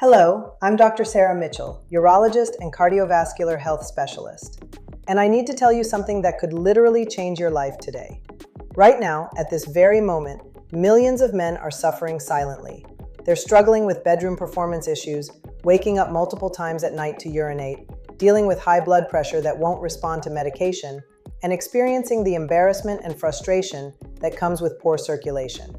Hello, I'm Dr. Sarah Mitchell, urologist and cardiovascular health specialist. And I need to tell you something that could literally change your life today. Right now, at this very moment, millions of men are suffering silently. They're struggling with bedroom performance issues, waking up multiple times at night to urinate, dealing with high blood pressure that won't respond to medication, and experiencing the embarrassment and frustration that comes with poor circulation.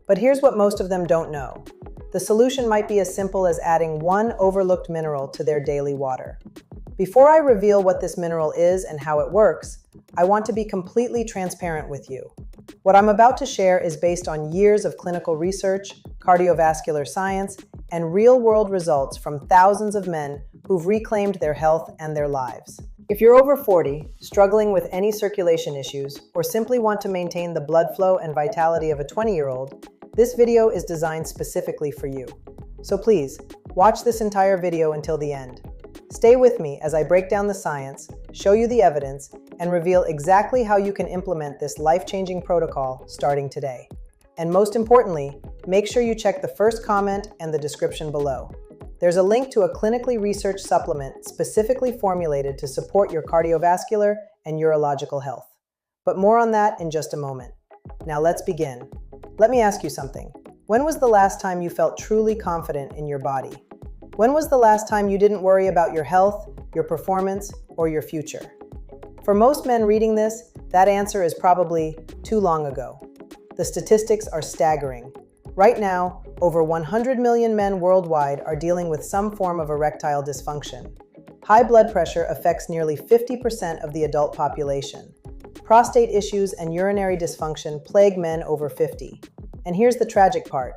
But here's what most of them don't know. The solution might be as simple as adding one overlooked mineral to their daily water. Before I reveal what this mineral is and how it works, I want to be completely transparent with you. What I'm about to share is based on years of clinical research, cardiovascular science, and real-world results from thousands of men who've reclaimed their health and their lives. If you're over 40, struggling with any circulation issues, or simply want to maintain the blood flow and vitality of a 20-year-old, this video is designed specifically for you. So please, watch this entire video until the end. Stay with me as I break down the science, show you the evidence, and reveal exactly how you can implement this life-changing protocol starting today. And most importantly, make sure you check the first comment and the description below. There's a link to a clinically researched supplement specifically formulated to support your cardiovascular and urological health. But more on that in just a moment. Now let's begin. Let me ask you something. When was the last time you felt truly confident in your body? When was the last time you didn't worry about your health, your performance, or your future? For most men reading this, that answer is probably too long ago. The statistics are staggering. Right now, over 100 million men worldwide are dealing with some form of erectile dysfunction. High blood pressure affects nearly 50% of the adult population. Prostate issues and urinary dysfunction plague men over 50. And here's the tragic part.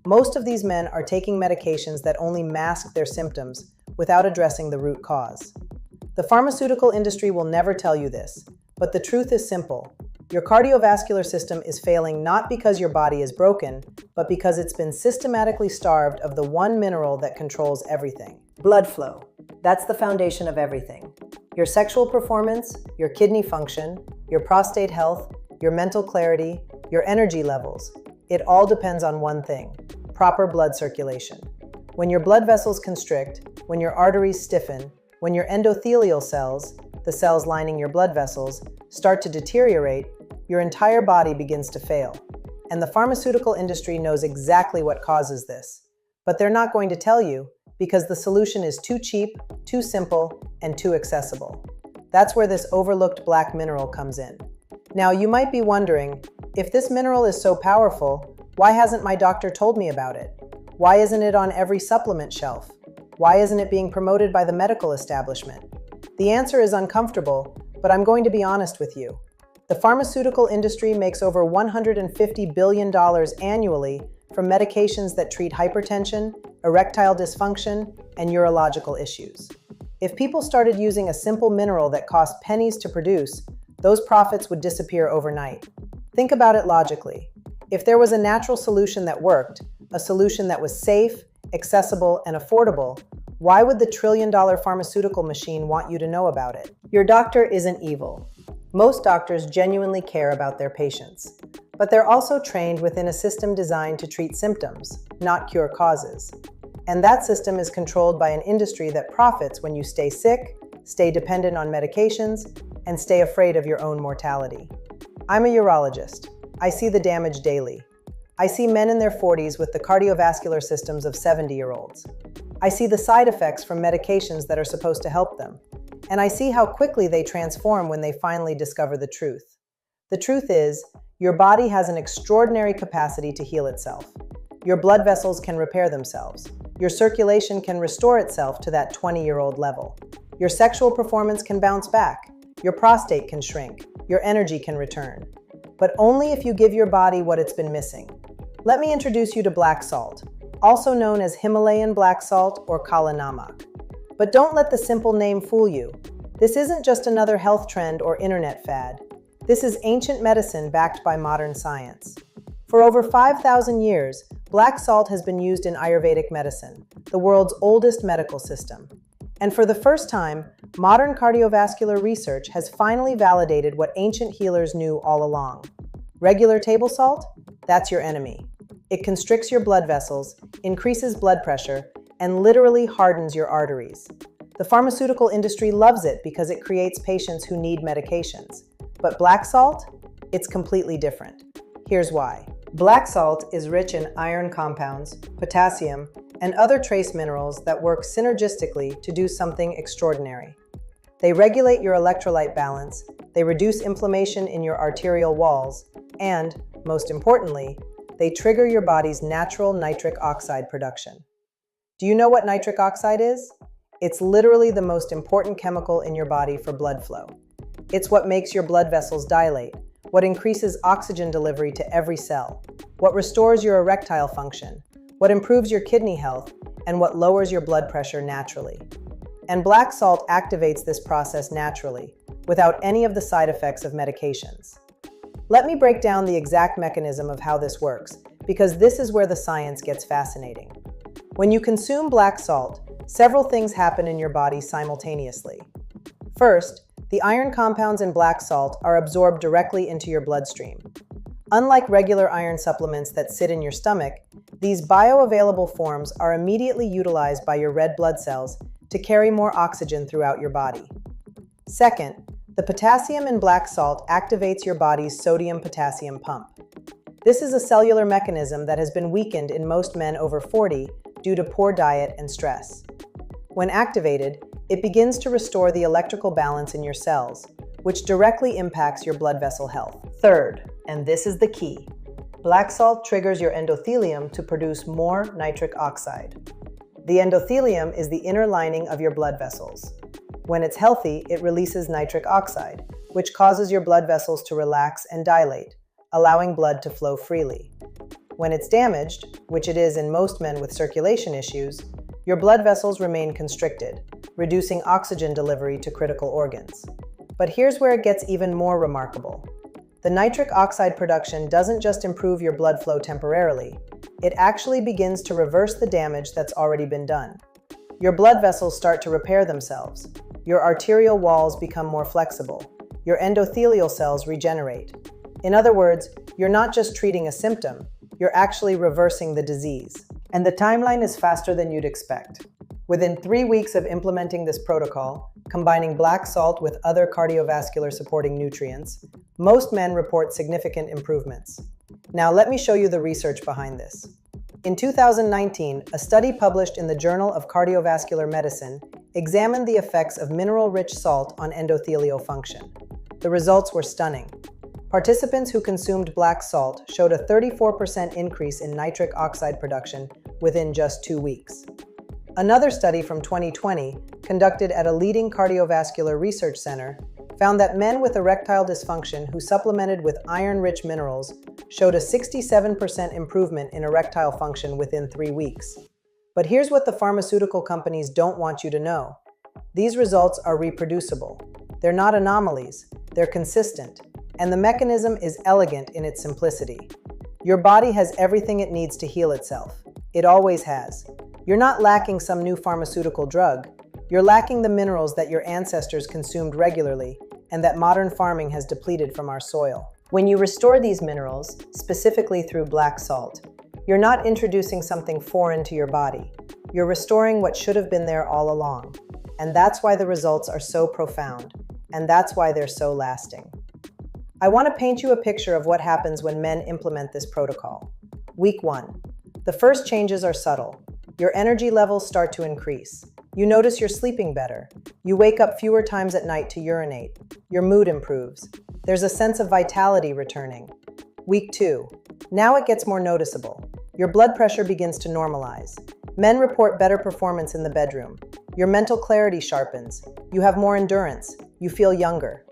Most of these men are taking medications that only mask their symptoms without addressing the root cause. The pharmaceutical industry will never tell you this, but the truth is simple. Your cardiovascular system is failing not because your body is broken, but because it's been systematically starved of the one mineral that controls everything. Blood flow. That's the foundation of everything. Your sexual performance, your kidney function, your prostate health, your mental clarity, your energy levels. It all depends on one thing: proper blood circulation. When your blood vessels constrict, when your arteries stiffen, when your endothelial cells, the cells lining your blood vessels, start to deteriorate, your entire body begins to fail. And the pharmaceutical industry knows exactly what causes this. But they're not going to tell you because the solution is too cheap, too simple, and too accessible. That's where this overlooked black mineral comes in. Now, you might be wondering, if this mineral is so powerful, why hasn't my doctor told me about it? Why isn't it on every supplement shelf? Why isn't it being promoted by the medical establishment? The answer is uncomfortable, but I'm going to be honest with you. The pharmaceutical industry makes over $150 billion annually from medications that treat hypertension, erectile dysfunction, and urological issues. If people started using a simple mineral that cost pennies to produce, those profits would disappear overnight. Think about it logically. If there was a natural solution that worked, a solution that was safe, accessible, and affordable, why would the trillion-dollar pharmaceutical machine want you to know about it? Your doctor isn't evil. Most doctors genuinely care about their patients, but they're also trained within a system designed to treat symptoms, not cure causes. And that system is controlled by an industry that profits when you stay sick, stay dependent on medications, and stay afraid of your own mortality. I'm a urologist. I see the damage daily. I see men in their 40s with the cardiovascular systems of 70-year-olds. I see the side effects from medications that are supposed to help them. And I see how quickly they transform when they finally discover the truth. The truth is, your body has an extraordinary capacity to heal itself. Your blood vessels can repair themselves. Your circulation can restore itself to that 20-year-old level. Your sexual performance can bounce back. Your prostate can shrink. Your energy can return. But only if you give your body what it's been missing. Let me introduce you to black salt, also known as Himalayan black salt or Kala Namak. But don't let the simple name fool you. This isn't just another health trend or internet fad. This is ancient medicine backed by modern science. For over 5,000 years, black salt has been used in Ayurvedic medicine, the world's oldest medical system. And for the first time, modern cardiovascular research has finally validated what ancient healers knew all along. Regular table salt? That's your enemy. It constricts your blood vessels, increases blood pressure, and literally hardens your arteries. The pharmaceutical industry loves it because it creates patients who need medications. But black salt? It's completely different. Here's why. Black salt is rich in iron compounds, potassium, and other trace minerals that work synergistically to do something extraordinary. They regulate your electrolyte balance, they reduce inflammation in your arterial walls, and, most importantly, they trigger your body's natural nitric oxide production. Do you know what nitric oxide is? It's literally the most important chemical in your body for blood flow. It's what makes your blood vessels dilate, what increases oxygen delivery to every cell, what restores your erectile function, what improves your kidney health, and what lowers your blood pressure naturally. And black salt activates this process naturally, without any of the side effects of medications. Let me break down the exact mechanism of how this works, because this is where the science gets fascinating. When you consume black salt, several things happen in your body simultaneously. First, the iron compounds in black salt are absorbed directly into your bloodstream. Unlike regular iron supplements that sit in your stomach, these bioavailable forms are immediately utilized by your red blood cells to carry more oxygen throughout your body. Second, the potassium in black salt activates your body's sodium-potassium pump. This is a cellular mechanism that has been weakened in most men over 40 due to poor diet and stress. When activated, it begins to restore the electrical balance in your cells, which directly impacts your blood vessel health. Third, and this is the key, black salt triggers your endothelium to produce more nitric oxide. The endothelium is the inner lining of your blood vessels. When it's healthy, it releases nitric oxide, which causes your blood vessels to relax and dilate, allowing blood to flow freely. When it's damaged, which it is in most men with circulation issues, your blood vessels remain constricted, reducing oxygen delivery to critical organs. But here's where it gets even more remarkable. The nitric oxide production doesn't just improve your blood flow temporarily, it actually begins to reverse the damage that's already been done. Your blood vessels start to repair themselves, your arterial walls become more flexible, your endothelial cells regenerate. In other words, you're not just treating a symptom, you're actually reversing the disease. And the timeline is faster than you'd expect. Within 3 weeks of implementing this protocol, combining black salt with other cardiovascular supporting nutrients, most men report significant improvements. Now let me show you the research behind this. In 2019, a study published in the Journal of Cardiovascular Medicine examined the effects of mineral-rich salt on endothelial function. The results were stunning. Participants who consumed black salt showed a 34% increase in nitric oxide production within just 2 weeks. Another study from 2020, conducted at a leading cardiovascular research center, found that men with erectile dysfunction who supplemented with iron-rich minerals showed a 67% improvement in erectile function within 3 weeks. But here's what the pharmaceutical companies don't want you to know. These results are reproducible. They're not anomalies, they're consistent, and the mechanism is elegant in its simplicity. Your body has everything it needs to heal itself. It always has. You're not lacking some new pharmaceutical drug. You're lacking the minerals that your ancestors consumed regularly and that modern farming has depleted from our soil. When you restore these minerals, specifically through black salt, you're not introducing something foreign to your body. You're restoring what should have been there all along. And that's why the results are so profound, and that's why they're so lasting. I want to paint you a picture of what happens when men implement this protocol. Week 1. The first changes are subtle. Your energy levels start to increase. You notice you're sleeping better. You wake up fewer times at night to urinate. Your mood improves. There's a sense of vitality returning. Week 2. Now it gets more noticeable. Your blood pressure begins to normalize. Men report better performance in the bedroom. Your mental clarity sharpens. You have more endurance. You feel younger.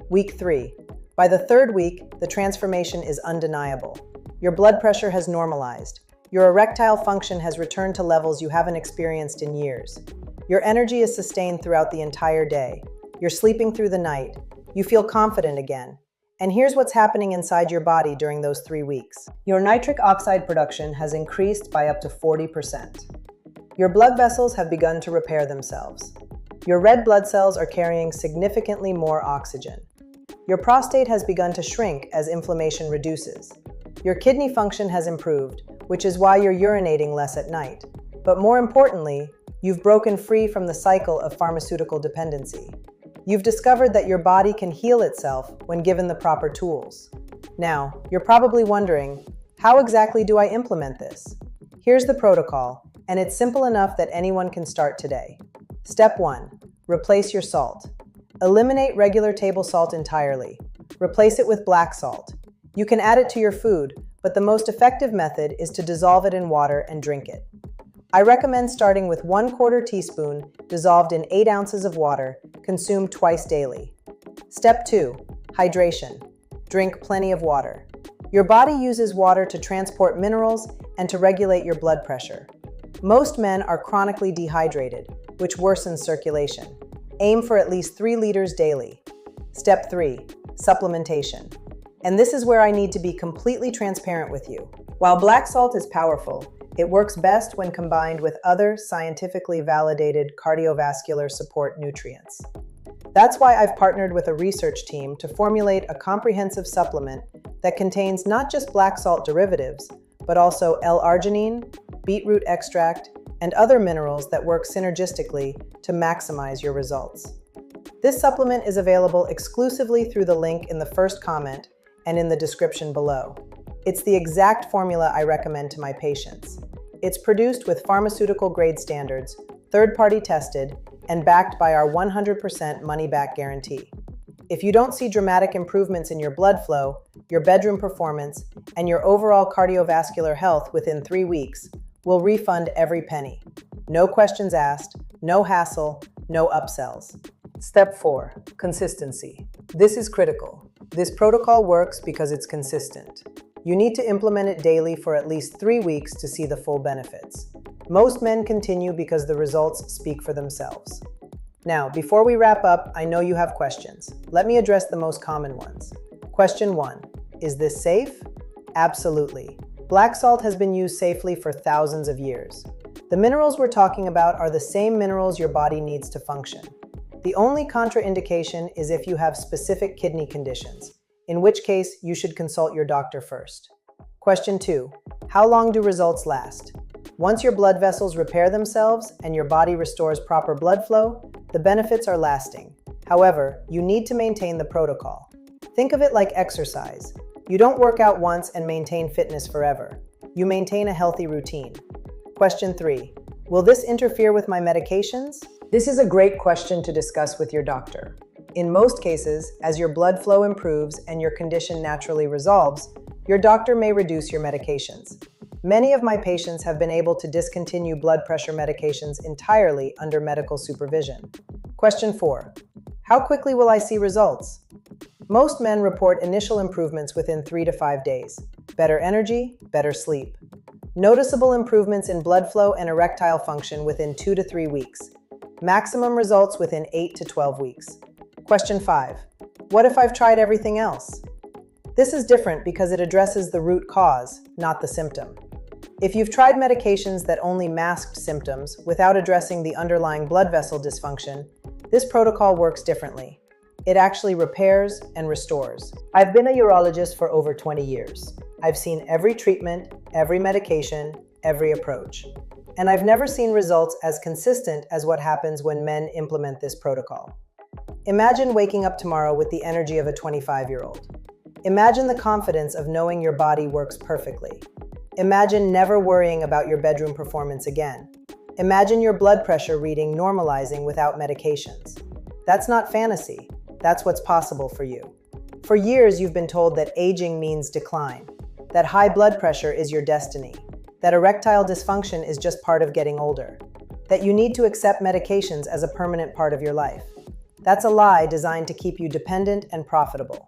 Week 3. By the 3rd week, the transformation is undeniable. Your blood pressure has normalized. Your erectile function has returned to levels you haven't experienced in years. Your energy is sustained throughout the entire day. You're sleeping through the night. You feel confident again. And here's what's happening inside your body during those 3 weeks. Your nitric oxide production has increased by up to 40%. Your blood vessels have begun to repair themselves. Your red blood cells are carrying significantly more oxygen. Your prostate has begun to shrink as inflammation reduces. Your kidney function has improved, which is why you're urinating less at night. But more importantly, you've broken free from the cycle of pharmaceutical dependency. You've discovered that your body can heal itself when given the proper tools. Now, you're probably wondering, how exactly do I implement this? Here's the protocol, and it's simple enough that anyone can start today. Step 1. Replace your salt. Eliminate regular table salt entirely. Replace it with black salt. You can add it to your food, but the most effective method is to dissolve it in water and drink it. I recommend starting with 1/4 teaspoon dissolved in 8 ounces of water, consumed twice daily. Step 2. Hydration. Drink plenty of water. Your body uses water to transport minerals and to regulate your blood pressure. Most men are chronically dehydrated, which worsens circulation. Aim for at least 3 liters daily. Step 3. Supplementation. And this is where I need to be completely transparent with you. While black salt is powerful, it works best when combined with other scientifically validated cardiovascular support nutrients. That's why I've partnered with a research team to formulate a comprehensive supplement that contains not just black salt derivatives, but also L-arginine, beetroot extract, and other minerals that work synergistically to maximize your results. This supplement is available exclusively through the link in the first comment and in the description below. It's the exact formula I recommend to my patients. It's produced with pharmaceutical-grade standards, third-party tested, and backed by our 100% money-back guarantee. If you don't see dramatic improvements in your blood flow, your bedroom performance, and your overall cardiovascular health within 3 weeks, we'll refund every penny. No questions asked, no hassle, no upsells. Step 4. Consistency. This is critical. This protocol works because it's consistent. You need to implement it daily for at least 3 weeks to see the full benefits. Most men continue because the results speak for themselves. Now, before we wrap up, I know you have questions. Let me address the most common ones. Question 1. Is this safe? Absolutely. Black salt has been used safely for thousands of years. The minerals we're talking about are the same minerals your body needs to function. The only contraindication is if you have specific kidney conditions, in which case you should consult your doctor first. Question 2. How long do results last? Once your blood vessels repair themselves and your body restores proper blood flow, the benefits are lasting. However, you need to maintain the protocol. Think of it like exercise. You don't work out once and maintain fitness forever. You maintain a healthy routine. Question 3. Will this interfere with my medications? This is a great question to discuss with your doctor. In most cases, as your blood flow improves and your condition naturally resolves, your doctor may reduce your medications. Many of my patients have been able to discontinue blood pressure medications entirely under medical supervision. Question 4. How quickly will I see results? Most men report initial improvements within 3 to 5 days. Better energy, better sleep. Noticeable improvements in blood flow and erectile function within 2 to 3 weeks. Maximum results within 8 to 12 weeks. Question 5. What if I've tried everything else? This is different because it addresses the root cause, not the symptom. If you've tried medications that only masked symptoms without addressing the underlying blood vessel dysfunction, this protocol works differently. It actually repairs and restores. I've been a urologist for over 20 years. I've seen every treatment, every medication, every approach. And I've never seen results as consistent as what happens when men implement this protocol. Imagine waking up tomorrow with the energy of a 25-year-old. Imagine the confidence of knowing your body works perfectly. Imagine never worrying about your bedroom performance again. Imagine your blood pressure reading normalizing without medications. That's not fantasy. That's what's possible for you. For years, you've been told that aging means decline, that high blood pressure is your destiny, that erectile dysfunction is just part of getting older, that you need to accept medications as a permanent part of your life. That's a lie designed to keep you dependent and profitable.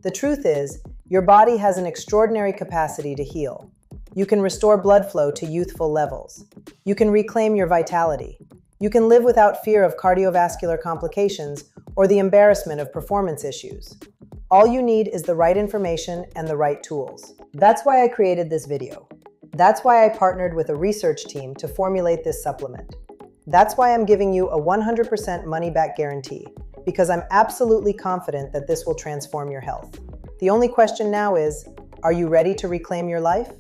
The truth is, your body has an extraordinary capacity to heal. You can restore blood flow to youthful levels. You can reclaim your vitality. You can live without fear of cardiovascular complications or the embarrassment of performance issues. All you need is the right information and the right tools. That's why I created this video. That's why I partnered with a research team to formulate this supplement. That's why I'm giving you a 100% money-back guarantee, because I'm absolutely confident that this will transform your health. The only question now is, are you ready to reclaim your life?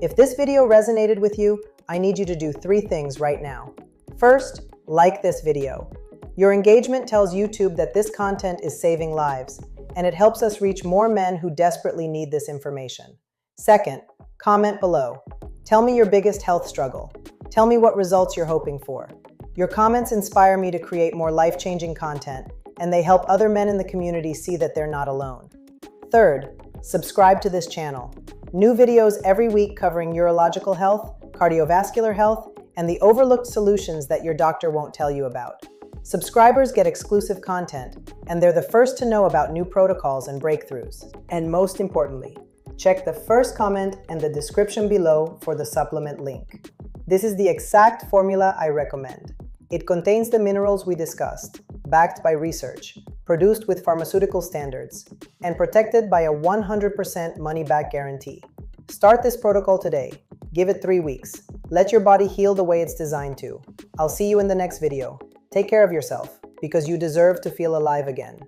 If this video resonated with you, I need you to do 3 things right now. First, like this video. Your engagement tells YouTube that this content is saving lives, and it helps us reach more men who desperately need this information. Second, comment below. Tell me your biggest health struggle. Tell me what results you're hoping for. Your comments inspire me to create more life-changing content, and they help other men in the community see that they're not alone. Third, subscribe to this channel. New videos every week covering urological health, cardiovascular health, and the overlooked solutions that your doctor won't tell you about. Subscribers get exclusive content, and they're the first to know about new protocols and breakthroughs. And most importantly, check the first comment and the description below for the supplement link. This is the exact formula I recommend. It contains the minerals we discussed, backed by research, produced with pharmaceutical standards, and protected by a 100% money-back guarantee. Start this protocol today. Give it 3 weeks. Let your body heal the way it's designed to. I'll see you in the next video. Take care of yourself, because you deserve to feel alive again.